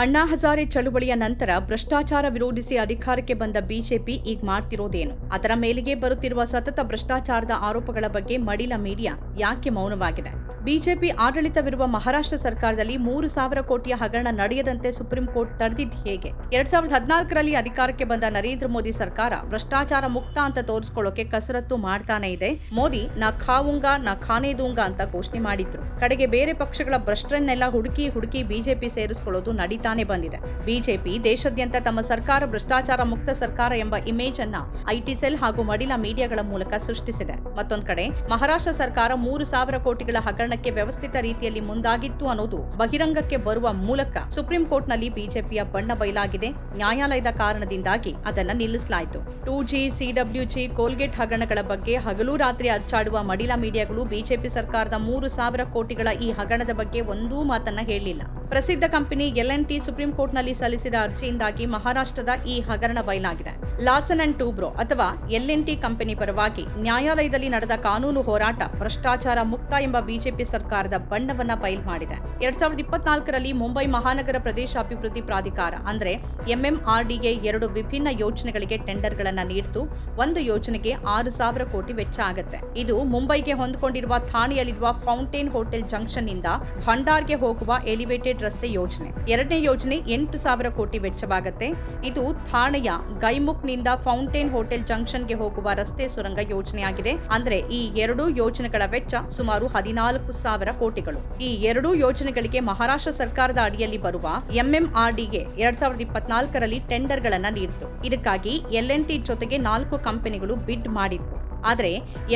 ಅಣ್ಣಾ ಹಜಾರೆ ಚಳುವಳಿಯ ನಂತರ ಭ್ರಷ್ಟಾಚಾರ ವಿರೋಧಿಸಿ ಅಧಿಕಾರಕ್ಕೆ ಬಂದ ಬಿಜೆಪಿ ಈಗ ಮಾಡ್ತಿರೋದೇನು? ಅದರ ಮೇಲೆಗೆ ಬರುತ್ತಿರುವ ಸತತ ಭ್ರಷ್ಟಾಚಾರದ ಆರೋಪಗಳ ಬಗ್ಗೆ ಮಡಿಲ ಮೀಡಿಯಾ ಯಾಕೆ ಮೌನವಾಗಿದೆ? ಬಿಜೆಪಿ ಆಡಳಿತವಿರುವ ಮಹಾರಾಷ್ಟ್ರ ಸರ್ಕಾರದಲ್ಲಿ 3,000 ಕೋಟಿಯ ಹಗರಣ ನಡೆಯದಂತೆ ಸುಪ್ರೀಂ ಕೋರ್ಟ್ ತಡೆದಿದ್ದು ಹೇಗೆ? 2014ರಲ್ಲಿ ಅಧಿಕಾರಕ್ಕೆ ಬಂದ ನರೇಂದ್ರ ಮೋದಿ ಸರ್ಕಾರ ಭ್ರಷ್ಟಾಚಾರ ಮುಕ್ತ ಅಂತ ತೋರಿಸ್ಕೊಳ್ಳೋಕೆ ಕಸರತ್ತು ಮಾಡ್ತಾನೆ ಇದೆ. ಮೋದಿ ನಾ ಖಾವುಂಗಾ ನಾ ಖಾನೆ ದೂಂಗಾ ಅಂತ ಘೋಷಣೆ ಮಾಡಿದ್ರು. ಕಡೆಗೆ ಬೇರೆ ಪಕ್ಷಗಳ ಭ್ರಷ್ಟರನ್ನೆಲ್ಲ ಹುಡುಕಿ ಬಿಜೆಪಿ ಸೇರಿಸಿಕೊಳ್ಳೋದು ನಡೀತಾನೆ ಬಂದಿದೆ. ಬಿಜೆಪಿ ದೇಶಾದ್ಯಂತ ತಮ್ಮ ಸರ್ಕಾರ ಭ್ರಷ್ಟಾಚಾರ ಮುಕ್ತ ಸರ್ಕಾರ ಎಂಬ ಇಮೇಜ್ ಅನ್ನ ಐಟಿ ಸೆಲ್ ಹಾಗೂ ಮಡಿಲ ಮೀಡಿಯಾಗಳ ಮೂಲಕ ಸೃಷ್ಟಿಸಿದೆ. ಮತ್ತೊಂದು ಕಡೆ ಮಹಾರಾಷ್ಟ್ರ ಸರ್ಕಾರ 3,000 ಕೋಟಿಗಳ ಹಗರಣಕ್ಕೆ ವ್ಯವಸ್ಥಿತ ರೀತಿಯಲ್ಲಿ ಮುಂದಾಗಿತ್ತು ಅನ್ನೋದು ಬಹಿರಂಗಕ್ಕೆ ಬರುವ ಮೂಲಕ ಸುಪ್ರೀಂ ಕೋರ್ಟ್ನಲ್ಲಿ ಬಿಜೆಪಿಯ ಬಣ್ಣ ಬಯಲಾಗಿದೆ. ನ್ಯಾಯಾಲಯದ ಕಾರಣದಿಂದಾಗಿ ಅದನ್ನ ನಿಲ್ಲಿಸಲಾಯಿತು. 2G, CWG, ಕೋಲ್ಗೇಟ್ ಹಗರಣಗಳ ಬಗ್ಗೆ ಹಗಲು ರಾತ್ರಿ ಅರ್ಚಾಡುವ ಮಡಿಲ ಮೀಡಿಯಾಗಳು ಬಿಜೆಪಿ ಸರ್ಕಾರದ 3,000 ಕೋಟಿಗಳ ಈ ಹಗರಣದ ಬಗ್ಗೆ ಒಂದೂ ಮಾತನ್ನ ಹೇಳಿಲ್ಲ. ಪ್ರಸಿದ್ಧ ಕಂಪನಿ L&T ಸುಪ್ರೀಂ ಕೋರ್ಟ್ನಲ್ಲಿ ಸಲ್ಲಿಸಿದ ಅರ್ಜಿಯಿಂದಾಗಿ ಮಹಾರಾಷ್ಟ್ರದ ಈ ಹಗರಣ ಬಯಲಾಗಿದೆ. ಲಾರ್ಸನ್ ಅಂಡ್ ಟೂಬ್ರೋ ಅಥವಾ L&T ಕಂಪನಿ ಪರವಾಗಿ ನ್ಯಾಯಾಲಯದಲ್ಲಿ ನಡೆದ ಕಾನೂನು ಹೋರಾಟ ಭ್ರಷ್ಟಾಚಾರ ಮುಕ್ತ ಎಂಬ ಬಿಜೆಪಿ ಸರ್ಕಾರದ ಬಣ್ಣವನ್ನ ಬಯಲು ಮಾಡಿದೆ. 2024ರಲ್ಲಿ ಮುಂಬೈ ಮಹಾನಗರ ಪ್ರದೇಶ ಅಭಿವೃದ್ಧಿ ಪ್ರಾಧಿಕಾರ ಅಂದ್ರೆ MMRDA 2 ವಿಭಿನ್ನ ಯೋಜನೆಗಳಿಗೆ ಟೆಂಡರ್ಗಳನ್ನ ನೀಡಿತು. ಒಂದು ಯೋಜನೆಗೆ 6,000 ಕೋಟಿ ವೆಚ್ಚ ಆಗುತ್ತೆ. ಇದು ಮುಂಬೈಗೆ ಹೊಂದಿಕೊಂಡಿರುವ ಥಾಣೆಯಲ್ಲಿರುವ ಫೌಂಟೇನ್ ಹೋಟೆಲ್ ಜಂಕ್ಷನ್ ನಿಂದ ಭಂಡಾರ್ಗೆ ಹೋಗುವ ಎಲಿವೇಟೆಡ್ ರಸ್ತೆ ಯೋಜನೆ. ಎರಡನೇ ಯೋಜನೆ 8,000 ಕೋಟಿ ವೆಚ್ಚವಾಗುತ್ತೆ. ಇದು ಥಾಣೆಯ ಗೈಮುಖ್ ನಿಂದ ಫೌಂಟೇನ್ ಹೋಟೆಲ್ ಜಂಕ್ಷನ್ಗೆ ಹೋಗುವ ರಸ್ತೆ ಸುರಂಗ ಯೋಜನೆಯಾಗಿದೆ. ಅಂದ್ರೆ ಈ ಎರಡೂ ಯೋಜನೆಗಳ ವೆಚ್ಚ ಸುಮಾರು 14,000 ಕೋಟಿಗಳು. ಈ ಎರಡೂ ಯೋಜನೆಗಳಿಗೆ ಮಹಾರಾಷ್ಟ್ರ ಸರ್ಕಾರದ ಅಡಿಯಲ್ಲಿ ಬರುವ MMRDA 2024ರಲ್ಲಿ ಟೆಂಡರ್ಗಳನ್ನ ನೀಡಿತು. ಇದಕ್ಕಾಗಿ L&T ಜೊತೆಗೆ 4 ಕಂಪನಿಗಳು ಬಿಡ್ ಮಾಡಿದ್ವು. ಆದರೆ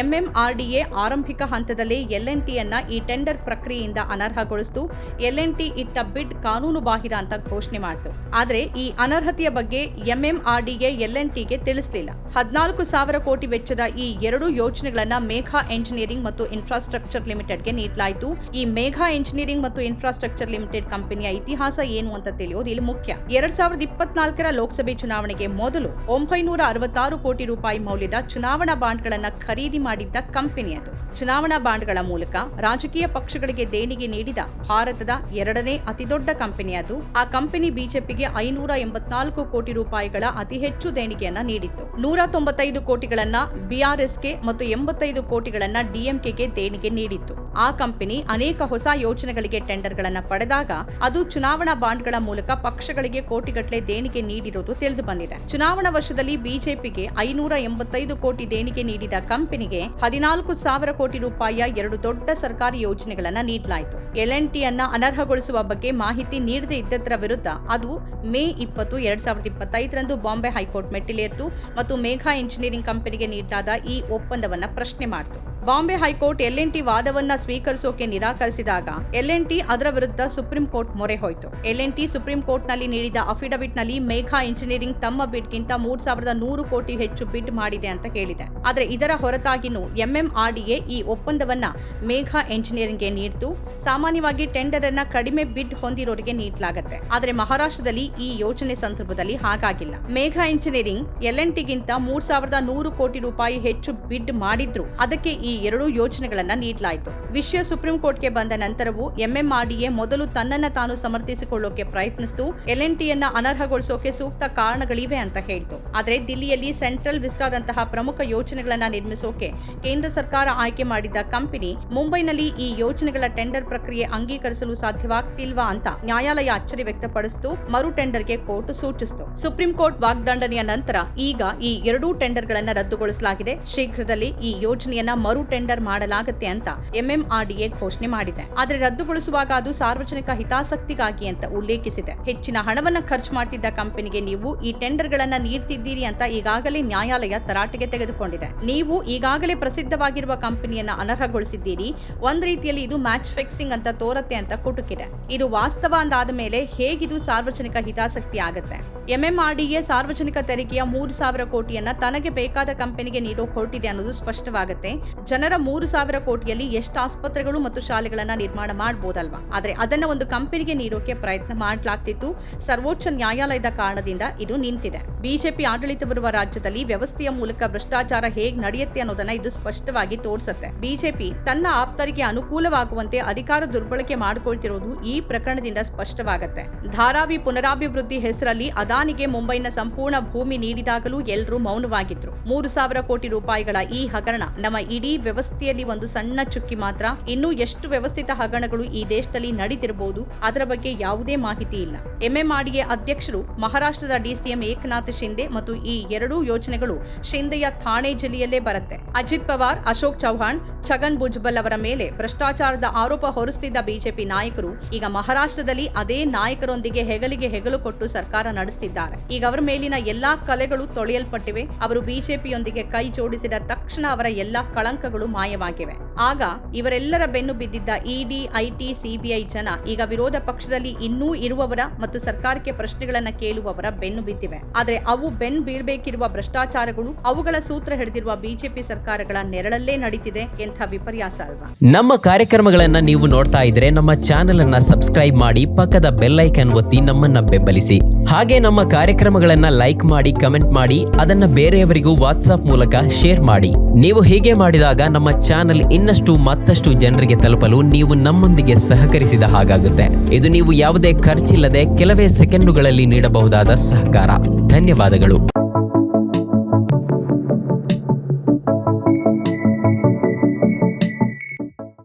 MMRDA ಆರಂಭಿಕ ಹಂತದಲ್ಲೇ L&Tಯನ್ನ ಈ ಟೆಂಡರ್ ಪ್ರಕ್ರಿಯೆಯಿಂದ ಅನರ್ಹಗೊಳಿಸಿತು. L&T ಇಟ್ಟ ಬಿಡ್ ಕಾನೂನು ಬಾಹಿರ ಅಂತ ಘೋಷಣೆ ಮಾಡಿತು. ಆದರೆ ಈ ಅನರ್ಹತೆಯ ಬಗ್ಗೆ MMRDA L&Tಗೆ ತಿಳಿಸಲಿಲ್ಲ. 14,000 ಕೋಟಿ ವೆಚ್ಚದ ಈ ಎರಡೂ ಯೋಜನೆಗಳನ್ನ ಮೇಘಾ ಎಂಜಿನಿಯರಿಂಗ್ ಮತ್ತು ಇನ್ಫ್ರಾಸ್ಟ್ರಕ್ಚರ್ ಲಿಮಿಟೆಡ್ಗೆ ನೀಡಲಾಯಿತು. ಈ ಮೇಘಾ ಎಂಜಿನಿಯರಿಂಗ್ ಮತ್ತು ಇನ್ಫ್ರಾಸ್ಟ್ರಕ್ಚರ್ ಲಿಮಿಟೆಡ್ ಕಂಪನಿಯ ಇತಿಹಾಸ ಏನು ಅಂತ ತಿಳಿಯೋದು ಇಲ್ಲಿ ಮುಖ್ಯ. 2024ರ ಲೋಕಸಭೆ ಚುನಾವಣೆಗೆ ಮೊದಲು 966 ಕೋಟಿ ರೂಪಾಯಿ ಮೌಲ್ಯದ ಚುನಾವಣಾ ಬಾಂಡ್ಗಳ ಖರೀದಿ ಮಾಡಿದ್ದ ಕಂಪನಿ ಅದು. ಚುನಾವಣಾ ಬಾಂಡ್ಗಳ ಮೂಲಕ ರಾಜಕೀಯ ಪಕ್ಷಗಳಿಗೆ ದೇಣಿಗೆ ನೀಡಿದ ಭಾರತದ 2ನೇ ಅತಿದೊಡ್ಡ ಕಂಪನಿ ಅದು. ಆ ಕಂಪನಿ ಬಿಜೆಪಿಗೆ 584 ಕೋಟಿ ರೂಪಾಯಿಗಳ ಅತಿ ಹೆಚ್ಚು ದೇಣಿಗೆಯನ್ನ ನೀಡಿತ್ತು. 195 ಕೋಟಿಗಳನ್ನ BRSಗೆ ಮತ್ತು 85 ಕೋಟಿಗಳನ್ನ DMKಗೆ ದೇಣಿಗೆ ನೀಡಿತ್ತು. ಆ ಕಂಪನಿ ಅನೇಕ ಹೊಸ ಯೋಜನೆಗಳಿಗೆ ಟೆಂಡರ್ಗಳನ್ನ ಪಡೆದಾಗ ಅದು ಚುನಾವಣಾ ಬಾಂಡ್ಗಳ ಮೂಲಕ ಪಕ್ಷಗಳಿಗೆ ಕೋಟಿಗಟ್ಟಲೆ ದೇಣಿಗೆ ನೀಡಿರುವುದು ತಿಳಿದು ಬಂದಿದೆ. ಚುನಾವಣಾ ವರ್ಷದಲ್ಲಿ ಬಿಜೆಪಿಗೆ 585 ಕೋಟಿ ದೇಣಿಗೆ ನೀಡಿದ ಕಂಪನಿಗೆ 14,000 ಕೋಟಿ ರೂಪಾಯಿಯ 2 ದೊಡ್ಡ ಸರ್ಕಾರಿ ಯೋಜನೆಗಳನ್ನ ನೀಡಲಾಯಿತು. L&Tಯನ್ನ ಅನರ್ಹಗೊಳಿಸುವ ಬಗ್ಗೆ ಮಾಹಿತಿ ನೀಡದೇ ಇದ್ದದರ ವಿರುದ್ಧ ಅದು ಮೇ 20, 2025ರಂದು ಬಾಂಬೆ ಹೈಕೋರ್ಟ್ ಮೆಟ್ಟಿಲೇರಿತು ಮತ್ತು ಮೇಘಾ ಎಂಜಿನಿಯರಿಂಗ್ ಕಂಪನಿಗೆ ನೀಡಲಾದ ಈ ಒಪ್ಪಂದವನ್ನ ಪ್ರಶ್ನೆ ಮಾಡಿತು. ಬಾಂಬೆ ಹೈಕೋರ್ಟ್ L&T ವಾದವನ್ನ ಸ್ವೀಕರಿಸೋಕೆ ನಿರಾಕರಿಸಿದಾಗ L&T ಅದರ ವಿರುದ್ಧ ಸುಪ್ರೀಂ ಕೋರ್ಟ್ ಮೊರೆ ಹೋಯಿತು. L&T ಸುಪ್ರೀಂ ಕೋರ್ಟ್ನಲ್ಲಿ ನೀಡಿದ ಅಫಿಡವಿಟ್ ನಲ್ಲಿ ಮೇಘಾ ಎಂಜಿನಿಯರಿಂಗ್ ತಮ್ಮ ಬಿಡ್ಗಿಂತ 3,100 ಕೋಟಿ ಹೆಚ್ಚು ಬಿಡ್ ಮಾಡಿದೆ ಅಂತ ಹೇಳಿದೆ. ಆದರೆ ಇದರ ಹೊರತಾಗಿನೂ MMRDA ಈ ಒಪ್ಪಂದವನ್ನ ಮೇಘಾ ಎಂಜಿನಿಯರಿಂಗ್ಗೆ ನೀಡಿತು. ಸಾಮಾನ್ಯವಾಗಿ ಟೆಂಡರ್ ಅನ್ನ ಕಡಿಮೆ ಬಿಡ್ ಹೊಂದಿರೋರಿಗೆ ನೀಡಲಾಗುತ್ತೆ. ಆದರೆ ಮಹಾರಾಷ್ಟ್ರದಲ್ಲಿ ಈ ಯೋಜನೆ ಸಂದರ್ಭದಲ್ಲಿ ಹಾಗಾಗಿಲ್ಲ. ಮೇಘಾ ಎಂಜಿನಿಯರಿಂಗ್ L&Tಗಿಂತ 3,100 ಕೋಟಿ ರೂಪಾಯಿ ಹೆಚ್ಚು ಬಿಡ್ ಮಾಡಿದ್ರು ಅದಕ್ಕೆ ಈ ಎರಡೂ ಯೋಜನೆಗಳನ್ನ ನೀಡಲಾಯಿತು. ವಿಷಯ ಸುಪ್ರೀಂ ಕೋರ್ಟ್ಗೆ ಬಂದ ನಂತರವೂ MMRDA ಮೊದಲು ತನ್ನನ್ನ ತಾನು ಸಮರ್ಥಿಸಿಕೊಳ್ಳೋಕೆ ಪ್ರಯತ್ನಿಸಿತು. L&Tಯನ್ನ ಅನರ್ಹಗೊಳಿಸೋಕೆ ಸೂಕ್ತ ಕಾರಣಗಳಿವೆ ಅಂತ ಹೇಳ್ತು. ಆದರೆ ದಿಲ್ಲಿಯಲ್ಲಿ ಸೆಂಟ್ರಲ್ ವಿಸ್ಟಾದಂತಹ ಪ್ರಮುಖ ಯೋಜನೆಗಳನ್ನ ನಿರ್ಮಿಸೋಕೆ ಕೇಂದ್ರ ಸರ್ಕಾರ ಆಯ್ಕೆ ಮಾಡಿದ್ದ ಕಂಪನಿ ಮುಂಬೈನಲ್ಲಿ ಈ ಯೋಜನೆಗಳ ಟೆಂಡರ್ ಪ್ರಕ್ರಿಯೆ ಅಂಗೀಕರಿಸಲು ಸಾಧ್ಯವಾಗ್ತಿಲ್ವಾ ಅಂತ ನ್ಯಾಯಾಲಯ ಅಚ್ಚರಿ ವ್ಯಕ್ತಪಡಿಸಿತು. ಮರು ಟೆಂಡರ್ಗೆ ಕೋರ್ಟ್ ಸೂಚಿಸಿತು. ಸುಪ್ರೀಂ ಕೋರ್ಟ್ ವಾಗ್ದಂಡನೆಯ ನಂತರ ಈಗ ಈ ಎರಡೂ ಟೆಂಡರ್ಗಳನ್ನ ರದ್ದುಗೊಳಿಸಲಾಗಿದೆ. ಶೀಘ್ರದಲ್ಲಿ ಈ ಯೋಜನೆಯನ್ನ ಮರು ಟೆಂಡರ್ ಮಾಡಲಾಗುತ್ತೆ ಅಂತ MMRDA ಘೋಷಣೆ ಮಾಡಿದೆ. ಆದರೆ ರದ್ದುಗೊಳಿಸುವಾಗ ಅದು ಸಾರ್ವಜನಿಕ ಹಿತಾಸಕ್ತಿಗಾಗಿ ಅಂತ ಉಲ್ಲೇಖಿಸಿದೆ. ಹೆಚ್ಚಿನ ಹಣವನ್ನ ಖರ್ಚು ಮಾಡ್ತಿದ್ದ ಕಂಪನಿಗೆ ನೀವು ಈ ಟೆಂಡರ್ಗಳನ್ನ ನೀಡ್ತಿದ್ದೀರಿ ಅಂತ ಈಗಾಗಲೇ ನ್ಯಾಯಾಲಯ ತರಾಟೆಗೆ ತೆಗೆದುಕೊಂಡಿದೆ. ನೀವು ಈಗಾಗಲೇ ಪ್ರಸಿದ್ಧವಾಗಿರುವ ಕಂಪನಿಯನ್ನ ಅನರ್ಹಗೊಳಿಸಿದ್ದೀರಿ. ಒಂದ್ ರೀತಿಯಲ್ಲಿ ಇದು ಮ್ಯಾಚ್ ಫಿಕ್ಸಿಂಗ್ ಅಂತ ತೋರತ್ತೆ ಅಂತ ಕುಟುಕಿದೆ. ಇದು ವಾಸ್ತವ ಅಂದಾದ ಮೇಲೆ ಹೇಗಿದು ಸಾರ್ವಜನಿಕ ಹಿತಾಸಕ್ತಿ ಆಗುತ್ತೆ? MMRDA ಸಾರ್ವಜನಿಕ ತೆರಿಗೆಯ 3,000 ಕೋಟಿಯನ್ನ ತನಗೆ ಬೇಕಾದ ಕಂಪನಿಗೆ ನೀಡೋ ಹೊರಟಿದೆ ಅನ್ನೋದು ಸ್ಪಷ್ಟವಾಗುತ್ತೆ. ಜನರ 3,000 ಕೋಟಿಯಲ್ಲಿ ಎಷ್ಟು ಆಸ್ಪತ್ರೆಗಳು ಮತ್ತು ಶಾಲೆಗಳನ್ನ ನಿರ್ಮಾಣ ಮಾಡಬಹುದಲ್ವಾ? ಆದ್ರೆ ಅದನ್ನ ಒಂದು ಕಂಪನಿಗೆ ನೀಡೋಕೆ ಪ್ರಯತ್ನ ಮಾಡಲಾಗ್ತಿತ್ತು. ಸರ್ವೋಚ್ಚ ನ್ಯಾಯಾಲಯದ ಕಾರಣದಿಂದ ಇದು ನಿಂತಿದೆ. ಬಿಜೆಪಿ ಆಡಳಿತ ಬರುವ ರಾಜ್ಯದಲ್ಲಿ ವ್ಯವಸ್ಥೆಯ ಮೂಲಕ ಭ್ರಷ್ಟಾಚಾರ ಹೇಗ್ ನಡೆಯುತ್ತೆ ಅನ್ನೋದನ್ನ ಇದು ಸ್ಪಷ್ಟವಾಗಿ ತೋರಿಸುತ್ತೆ. ಬಿಜೆಪಿ ತನ್ನ ಆಪ್ತರಿಗೆ ಅನುಕೂಲವಾಗುವಂತೆ ಅಧಿಕಾರ ದುರ್ಬಳಕೆ ಮಾಡಿಕೊಳ್ತಿರೋದು ಈ ಪ್ರಕರಣದಿಂದ ಸ್ಪಷ್ಟವಾಗುತ್ತೆ. ಧಾರಾವಿ ಪುನರಾಭಿವೃದ್ಧಿ ಹೆಸರಲ್ಲಿ ಅದಾನಿಗೆ ಮುಂಬೈನ ಸಂಪೂರ್ಣ ಭೂಮಿ ನೀಡಿದಾಗಲೂ ಎಲ್ಲರೂ ಮೌನವಾಗಿದ್ರು. 3,000 ಕೋಟಿ ರೂಪಾಯಿಗಳ ಈ ಹಗರಣ ನಮ್ಮ ಇಡೀ ವ್ಯವಸ್ಥೆಯಲ್ಲಿ ಒಂದು ಸಣ್ಣ ಚುಕ್ಕಿ ಮಾತ್ರ. ಇನ್ನೂ ಎಷ್ಟು ವ್ಯವಸ್ಥಿತ ಹಗರಣಗಳು ಈ ದೇಶದಲ್ಲಿ ನಡೀತಿರಬಹುದು, ಅದರ ಬಗ್ಗೆ ಯಾವುದೇ ಮಾಹಿತಿ ಇಲ್ಲ. ಎಂಎಂಆರ್ಡಿಎ ಅಧ್ಯಕ್ಷರು ಮಹಾರಾಷ್ಟ್ರದ ಡಿಸಿಎಂ ಏಕನಾಥ್ ಶಿಂದೆ ಮತ್ತು ಈ ಎರಡೂ ಯೋಜನೆಗಳು ಶಿಂದೆಯ ಥಾಣೆ ಜಿಲ್ಲೆಯಲ್ಲೇ ಬರುತ್ತೆ. ಅಜಿತ್ ಪವಾರ್, ಅಶೋಕ್ ಚೌಹಾಣ್, ಛಗನ್ ಭುಜಬಲ್ ಅವರ ಮೇಲೆ ಭ್ರಷ್ಟಾಚಾರದ ಆರೋಪ ಹೊರಿಸುತ್ತಿದ್ದ ಬಿಜೆಪಿ ನಾಯಕರು ಈಗ ಮಹಾರಾಷ್ಟ್ರದಲ್ಲಿ ಅದೇ ನಾಯಕರೊಂದಿಗೆ ಹೆಗಲಿಗೆ ಹೆಗಲು ಕೊಟ್ಟು ಸರ್ಕಾರ ನಡೆಸುತ್ತಿದ್ದಾರೆ. ಈಗ ಅವರ ಮೇಲಿನ ಎಲ್ಲಾ ಕಲೆಗಳು ತೊಳೆಯಲ್ಪಟ್ಟಿವೆ. ಅವರು ಬಿಜೆಪಿಯೊಂದಿಗೆ ಕೈ ಜೋಡಿಸಿದ ತಕ್ಷಣ ಅವರ ಎಲ್ಲಾ ಕಳಂಕಗಳು ಮಾಯವಾಗಿವೆ. ಆಗ ಇವರೆಲ್ಲರ ಬೆನ್ನು ಬಿದ್ದಿದ್ದ ಇಡಿ, ಐಟಿ, ಸಿಬಿಐ ಜನ ಈಗ ವಿರೋಧ ಪಕ್ಷದಲ್ಲಿ ಇನ್ನೂ ಇರುವವರ ಮತ್ತು ಸರ್ಕಾರಕ್ಕೆ ಪ್ರಶ್ನೆಗಳನ್ನ ಕೇಳುವವರ ಬೆನ್ನು ಬಿದ್ದಿವೆ. ಆದ್ರೆ ಅವು ಬೆನ್ನು ಬೀಳ್ಬೇಕಿರುವ ಭ್ರಷ್ಟಾಚಾರಗಳು ಅವುಗಳ ಸೂತ್ರ ಹಿಡಿದಿರುವ ಬಿಜೆಪಿ ಸರ್ಕಾರಗಳ ನೆರಳಲ್ಲೇ ನಡೀತಿದೆ. ಎಂಥ ವಿಪರ್ಯಾಸ ಅಲ್ವಾ? ನಮ್ಮ ಕಾರ್ಯಕ್ರಮಗಳನ್ನ ನೀವು ನೋಡ್ತಾ ಇದ್ರೆ ನಮ್ಮ ಚಾನೆಲ್ ಅನ್ನ ಸಬ್ಸ್ಕ್ರೈಬ್ ಮಾಡಿ, ಪಕ್ಕದ ಬೆಲ್ ಐಕಾನ್ ಒತ್ತಿ ನಮ್ಮನ್ನ ಬೆಂಬಲಿಸಿ. ಹಾಗೆ ನಮ್ಮ ಕಾರ್ಯಕ್ರಮಗಳನ್ನ ಲೈಕ್ ಮಾಡಿ, ಕಮೆಂಟ್ ಮಾಡಿ, ಅದನ್ನ ಬೇರೆಯವರಿಗೂ ವಾಟ್ಸ್ಆಪ್ ಮೂಲಕ ಶೇರ್ ಮಾಡಿ. ನೀವು ಹೀಗೆ ಮಾಡಿದಾಗ ನಮ್ಮ ಚಾನೆಲ್ ಇನ್ನಷ್ಟು ಮತ್ತಷ್ಟು ಜನರಿಗೆ ತಲುಪಲು ನೀವು ನಮ್ಮೊಂದಿಗೆ ಸಹಕರಿಸಿದ ಹಾಗಾಗುತ್ತೆ. ಇದು ನೀವು ಯಾವುದೇ ಖರ್ಚಿಲ್ಲದೆ ಕೆಲವೇ ಸೆಕೆಂಡುಗಳಲ್ಲಿ ನೀಡಬಹುದಾದ ಸಹಕಾರ. ಧನ್ಯವಾದಗಳು.